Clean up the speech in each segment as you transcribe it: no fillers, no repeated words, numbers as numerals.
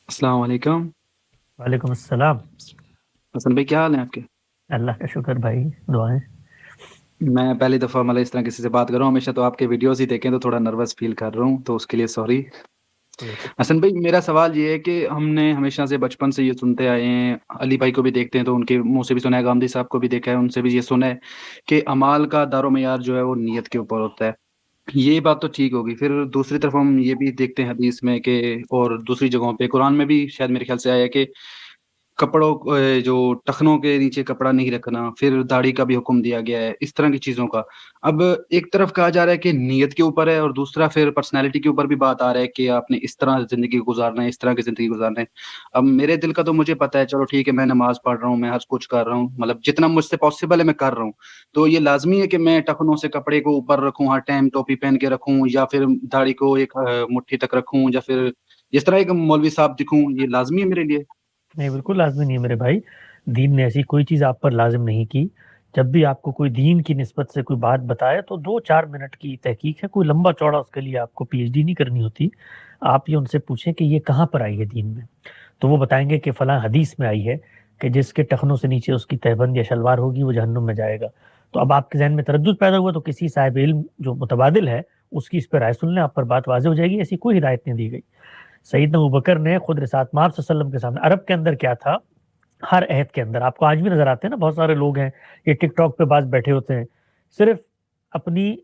السلام علیکم۔ وعلیکم السلام۔ حسن بھائی کیا حال ہیں آپ کے؟ اللہ کا شکر بھائی، دعائیں۔ میں پہلی دفعہ مطلب اس طرح کسی سے بات کر رہا ہوں، ہمیشہ تو آپ کے ویڈیوز ہی دیکھیں تو تھوڑا نروس فیل کر رہا ہوں، تو اس کے لیے سوری۔ کوئی بات حسن بھائی میرا سوال یہ ہے کہ ہم نے ہمیشہ سے بچپن سے یہ سنتے آئے ہیں، علی بھائی کو بھی دیکھتے ہیں تو ان کے منہ سے بھی سنا ہے، گاندھی صاحب کو بھی دیکھا ہے ان سے بھی یہ سنا ہے کہ اعمال کا دار و معیار جو ہے وہ نیت کے اوپر ہوتا ہے۔ یہ بات تو ٹھیک ہوگی، پھر دوسری طرف ہم یہ بھی دیکھتے ہیں حدیث میں کہ، اور دوسری جگہوں پہ قرآن میں بھی شاید میرے خیال سے آیا ہے کہ کپڑوں جو ٹخنوں کے نیچے کپڑا نہیں رکھنا، پھر داڑھی کا بھی حکم دیا گیا ہے، اس طرح کی چیزوں کا۔ اب ایک طرف کہا جا رہا ہے کہ نیت کے اوپر ہے، اور دوسرا پھر پرسنالٹی کے اوپر بھی بات آ رہا ہے کہ آپ نے اس طرح زندگی گزارنا ہے، اس طرح کی زندگی گزارنا ہے۔ اب میرے دل کا تو مجھے پتا ہے، چلو ٹھیک ہے، میں نماز پڑھ رہا ہوں، میں ہر کچھ کر رہا ہوں، مطلب جتنا مجھ سے پاسبل ہے میں کر رہا ہوں، تو یہ لازمی ہے کہ میں ٹخنوں سے کپڑے کو اوپر رکھوں، ہر ٹائم ٹوپی پہن کے رکھوں، یا پھر داڑھی کو ایک مٹھی تک رکھوں، یا پھر جس طرح ایک مولوی صاحب دکھوں، یہ لازمی ہے میرے لیے؟ نہیں، بالکل لازمی نہیں ہے میرے بھائی۔ دین نے ایسی کوئی چیز آپ پر لازم نہیں کی۔ جب بھی آپ کو کوئی دین کی نسبت سے کوئی بات بتائے تو 2-4 منٹ کی تحقیق ہے، کوئی لمبا چوڑا اس کے لیے آپ کو پی ایچ ڈی نہیں کرنی ہوتی۔ آپ یہ ان سے پوچھیں کہ یہ کہاں پر آئی ہے دین میں، تو وہ بتائیں گے کہ فلاں حدیث میں آئی ہے کہ جس کے ٹخنوں سے نیچے اس کی تہبند یا شلوار ہوگی وہ جہنم میں جائے گا۔ تو اب آپ کے ذہن میں تردد پیدا ہوا تو کسی صاحب علم جو متبادل ہے اس کی اس پہ رائے سن لیں، آپ پر بات واضح ہو جائے گی۔ ایسی کوئی ہدایت نہیں دی گئی۔ سیدنا ابوبکر نے خود رسالت مآب صلی اللہ علیہ وسلم کے سامنے، عرب کے اندر کیا تھا، ہر عہد کے اندر آپ کو آج بھی نظر آتے ہیں نا، بہت سارے لوگ ہیں یہ ٹک ٹاک پہ بعض بیٹھے ہوتے ہیں، صرف اپنی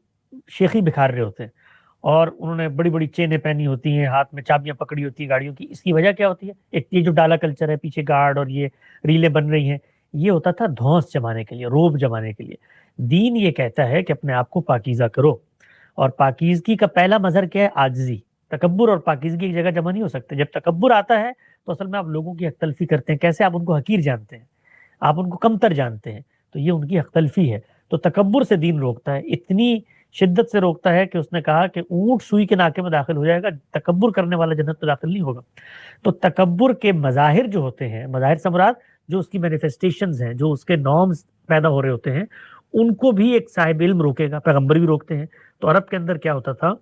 شیخی بکھار رہے ہوتے ہیں، اور انہوں نے بڑی بڑی چینیں پہنی ہوتی ہیں، ہاتھ میں چابیاں پکڑی ہوتی ہیں گاڑیوں کی۔ اس کی وجہ کیا ہوتی ہے؟ ایک یہ جو ڈالا کلچر ہے، پیچھے گارڈ اور یہ ریلیں بن رہی ہیں، یہ ہوتا تھا دھونس جمانے کے لیے، روب جمانے کے لیے۔ دین یہ کہتا ہے کہ اپنے آپ کو پاکیزہ کرو، اور پاکیزگی کا پہلا مظہر کیا ہے؟ عاجزی۔ تکبر اور پاکیزگی ایک جگہ جمع نہیں ہو سکتے۔ جب تکبر آتا ہے تو اصل میں آپ لوگوں کی حق تلفی کرتے ہیں۔ کیسے؟ آپ ان کو حقیر جانتے ہیں، آپ ان کو کمتر جانتے ہیں، تو یہ ان کی حق تلفی ہے۔ تو تکبر سے دین روکتا ہے، اتنی شدت سے روکتا ہے کہ اس نے کہا کہ اونٹ سوئی کے ناکے میں داخل ہو جائے گا، تکبر کرنے والا جنت میں داخل نہیں ہوگا۔ تو تکبر کے مظاہر جو ہوتے ہیں، مظاہر سے مراد جو اس کی مینیفیسٹیشنز ہیں، جو اس کے نارمز پیدا ہو رہے ہوتے ہیں، ان کو بھی ایک صاحب علم روکے گا، پیغمبر بھی روکتے ہیں۔ تو عرب کے اندر کیا ہوتا تھا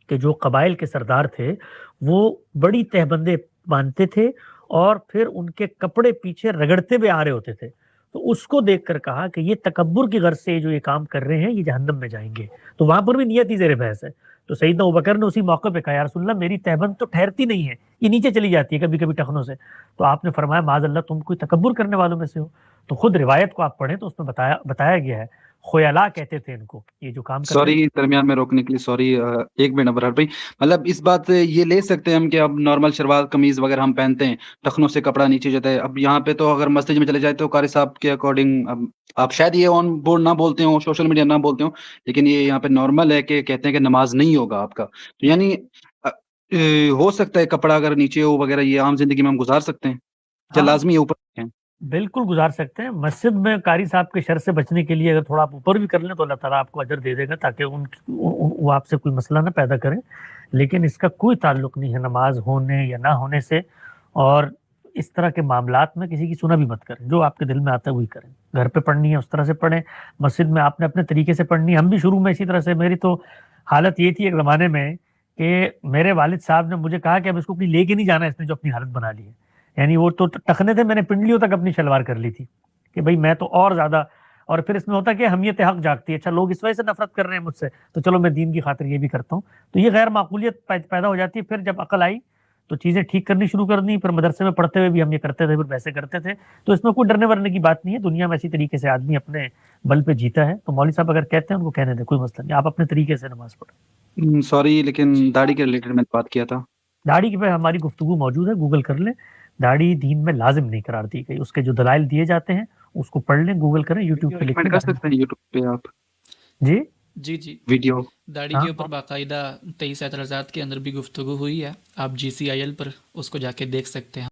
کہ جو قبائل کے سردار تھے وہ بڑی تہبندیں باندھتے تھے، اور پھر ان کے کپڑے پیچھے رگڑتے ہوئے آ رہے ہوتے تھے۔ تو اس کو دیکھ کر کہا کہ یہ تکبر کی غرض سے جو یہ کام کر رہے ہیں یہ جہنم میں جائیں گے۔ تو وہاں پر بھی نیت ہی زیر بحث ہے۔ تو سیدنا ابوبکر نے اسی موقع پہ کہا، یا رسول اللہ میری تہبند تو ٹھہرتی نہیں ہے، یہ نیچے چلی جاتی ہے کبھی کبھی ٹخنوں سے۔ تو آپ نے فرمایا معاذ اللہ تم کوئی تکبر کرنے والوں میں سے ہو۔ تو خود روایت کو آپ پڑھیں تو اس میں بتایا گیا ہے، خیلاء کہتے تھے ان کو، یہ جو کام کرتے تھے۔ سوری درمیان میں روکنے کے لیے، سوری، ایک منٹ ابرار بھائی، مطلب اس بات سے یہ لے سکتے ہیں ہم کہ اب نارمل شلوار قمیض وغیرہ ہم پہنتے ہیں، ٹخنوں سے کپڑا نیچے جاتا ہے، اب یہاں پہ تو اگر مسجد میں چلے جائے تو قاری صاحب کے اکارڈنگ، اب آپ شاید یہ آن بورڈ نہ بولتے ہوں، سوشل میڈیا نہ بولتے ہوں، لیکن یہ یہاں پہ نارمل ہے کہ کہتے ہیں کہ نماز نہیں ہوگا آپ کا، تو یعنی ہو سکتا ہے کپڑا اگر نیچے ہو وغیرہ، یہ عام زندگی میں ہم گزار سکتے ہیں یا ہاں لازمی ہے اوپر رکھیں؟ بالکل گزار سکتے ہیں۔ مسجد میں قاری صاحب کے شر سے بچنے کے لیے اگر تھوڑا آپ اوپر بھی کر لیں تو اللہ تعالیٰ آپ کو اجر دے دے گا، تاکہ وہ آپ سے کوئی مسئلہ نہ پیدا کریں۔ لیکن اس کا کوئی تعلق نہیں ہے نماز ہونے یا نہ ہونے سے۔ اور اس طرح کے معاملات میں کسی کی سنا بھی مت کریں، جو آپ کے دل میں آتا ہے وہی کریں۔ گھر پہ پڑھنی ہے اس طرح سے پڑھیں، مسجد میں آپ نے اپنے طریقے سے پڑھنی ہے۔ ہم بھی شروع میں اسی طرح سے، میری تو حالت یہ تھی ایک زمانے میں کہ میرے والد صاحب نے مجھے کہا کہ اب اس کو کہیں لے کے نہیں جانا، اس نے جو اپنی حالت بنا لی ہے۔ یعنی وہ تو ٹخنے تھے، میں نے پنڈلیوں تک اپنی شلوار کر لی تھی کہ بھئی میں تو اور زیادہ۔ اور پھر اس میں ہوتا کہ اہمیت حق جاگتی ہے، اچھا لوگ اس وجہ سے نفرت کر رہے ہیں مجھ سے، تو چلو میں دین کی خاطر یہ بھی کرتا ہوں۔ تو یہ غیر معقولیت پیدا ہو جاتی ہے۔ پھر جب عقل آئی تو چیزیں ٹھیک کرنی شروع کر دی۔ پھر مدرسے میں پڑھتے ہوئے بھی ہم یہ کرتے تھے، پھر ویسے کرتے تھے۔ تو اس میں کوئی ڈرنے ورنے کی بات نہیں ہے، دنیا میں اسی طریقے سے آدمی اپنے بل پہ جیتا ہے۔ تو مولوی صاحب اگر کہتے ہیں ان کو کہنے دیں، کوئی مسئلہ نہیں، آپ اپنے طریقے سے نماز پڑھیں۔ سوری، لیکن جی داڑھی کے ریلیٹڈ میں بات کیا تھا۔ داڑھی کی پہ ہماری گفتگو موجود ہے، گوگل کر لیں۔ داڑھی دین میں لازم نہیں قرار دی گئی، اس کے جو دلائل دیے جاتے ہیں اس کو پڑھ لیں، گوگل کریں، یوٹیوب ویڈیو پہ ریکمینڈ لکھیں کر داڑھی۔ سکتے ہیں یوٹیوب پہ آپ؟ جی جی جی ویڈیو؟ داڑھی ہاں کے اوپر باقاعدہ 23 اعتراضات کے اندر بھی گفتگو ہوئی ہے، آپ GCIL پر اس کو جا کے دیکھ سکتے ہیں۔